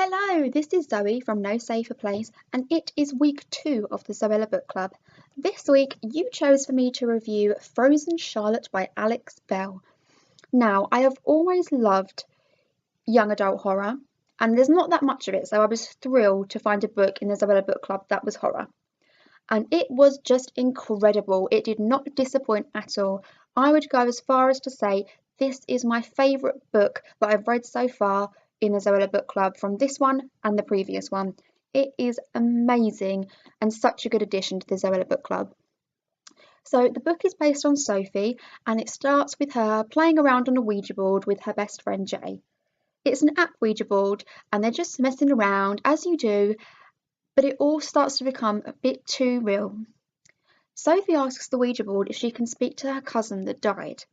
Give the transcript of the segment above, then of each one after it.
Hello, this is Zoe from No Safer Place, and it is week 2 of the Zoella book club. This week, you chose for me to review Frozen Charlotte by Alex Bell. Now, I have always loved young adult horror, and there's not that much of it, so I was thrilled to find a book in the Zoella book club that was horror. And it was just incredible. It did not disappoint at all. I would go as far as to say this is my favourite book that I've read so far in the Zoella book club, from this one and the previous one. It is amazing and such a good addition to the Zoella book club. So the book is based on Sophie, and it starts with her playing around on a Ouija board with her best friend Jay. It's an app Ouija board, and they're just messing around as you do, but it all starts to become a bit too real. Sophie asks the Ouija board if she can speak to her cousin that died.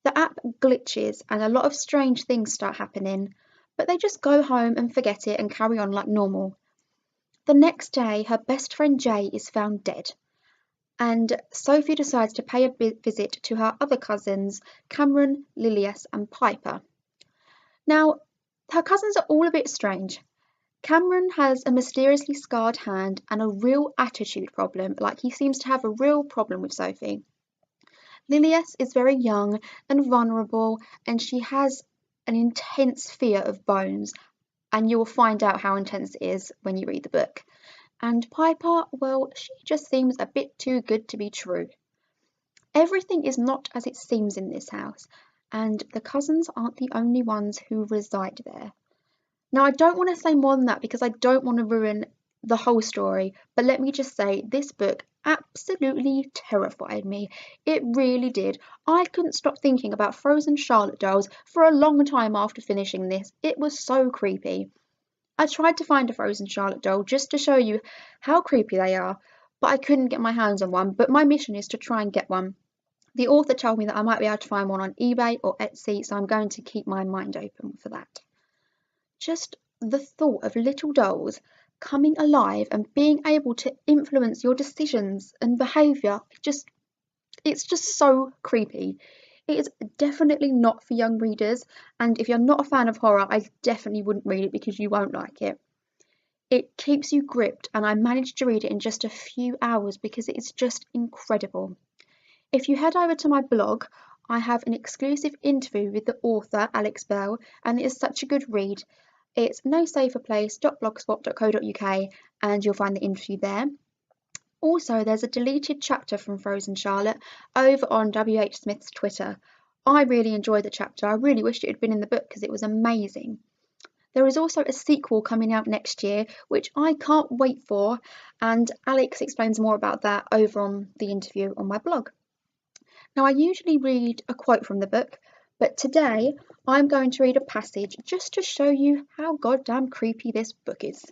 The app glitches and a lot of strange things start happening, but they just go home and forget it and carry on like normal. The next day, her best friend Jay is found dead, and Sophie decides to pay a visit to her other cousins, Cameron, Lilias and Piper. Now, her cousins are all a bit strange. Cameron has a mysteriously scarred hand and a real attitude problem, like he seems to have a real problem with Sophie. Lilias is very young and vulnerable, and she has an intense fear of bones, and you will find out how intense it is when you read the book. And Piper, well, she just seems a bit too good to be true. Everything is not as it seems in this house, and the cousins aren't the only ones who reside there. Now, I don't want to say more than that because I don't want to ruin the whole story, but let me just say this book absolutely terrified me. It really did. I couldn't stop thinking about frozen Charlotte dolls for a long time after finishing this. It was so creepy. I tried to find a frozen Charlotte doll just to show you how creepy they are, but I couldn't get my hands on one. But my mission is to try and get one. The author told me that I might be able to find one on eBay or Etsy, so I'm going to keep my mind open for that. Just the thought of little dolls coming alive and being able to influence your decisions and behaviour, it's just so creepy. It is definitely not for young readers, and if you're not a fan of horror, I definitely wouldn't read it because you won't like it. It keeps you gripped, and I managed to read it in just a few hours because it is just incredible. If you head over to my blog, I have an exclusive interview with the author, Alex Bell, and it is such a good read. It's nosaferplace.blogspot.co.uk, and you'll find the interview there. Also, there's a deleted chapter from Frozen Charlotte over on W.H. Smith's Twitter. I really enjoyed the chapter. I really wished it had been in the book because it was amazing. There is also a sequel coming out next year, which I can't wait for, and Alex explains more about that over on the interview on my blog. Now, I usually read a quote from the book, but today I'm going to read a passage just to show you how goddamn creepy this book is.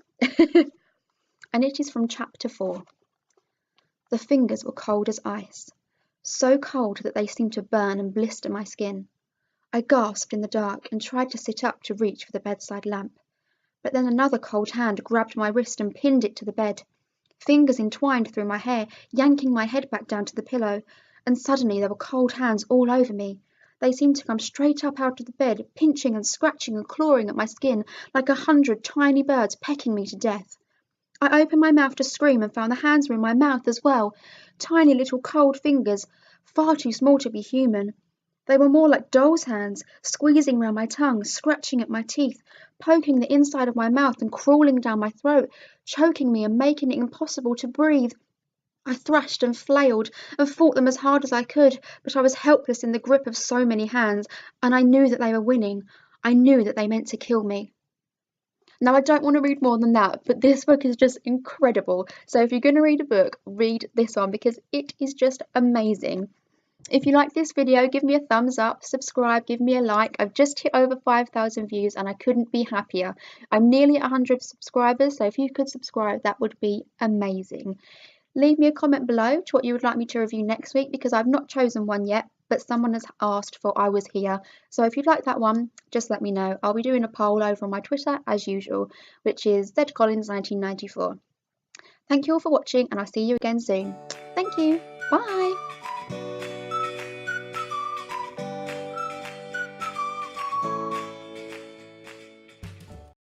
And it is from chapter 4. The fingers were cold as ice, so cold that they seemed to burn and blister my skin. I gasped in the dark and tried to sit up to reach for the bedside lamp, but then another cold hand grabbed my wrist and pinned it to the bed. Fingers entwined through my hair, yanking my head back down to the pillow, and suddenly there were cold hands all over me. They seemed to come straight up out of the bed, pinching and scratching and clawing at my skin like 100 tiny birds pecking me to death. I opened my mouth to scream and found the hands were in my mouth as well, tiny little cold fingers, far too small to be human. They were more like doll's hands, squeezing round my tongue, scratching at my teeth, poking the inside of my mouth and crawling down my throat, choking me and making it impossible to breathe. I thrashed and flailed and fought them as hard as I could, but I was helpless in the grip of so many hands, and I knew that they were winning. I knew that they meant to kill me. Now, I don't want to read more than that, but this book is just incredible. So if you're going to read a book, read this one because it is just amazing. If you like this video, give me a thumbs up, subscribe, give me a like. I've just hit over 5,000 views and I couldn't be happier. I'm nearly at 100 subscribers, so if you could subscribe, that would be amazing. Leave me a comment below to what you would like me to review next week because I've not chosen one yet, but someone has asked for I Was Here. So if you'd like that one, just let me know. I'll be doing a poll over on my Twitter as usual, which is zcollins1994. Thank you all for watching and I'll see you again soon. Thank you. Bye.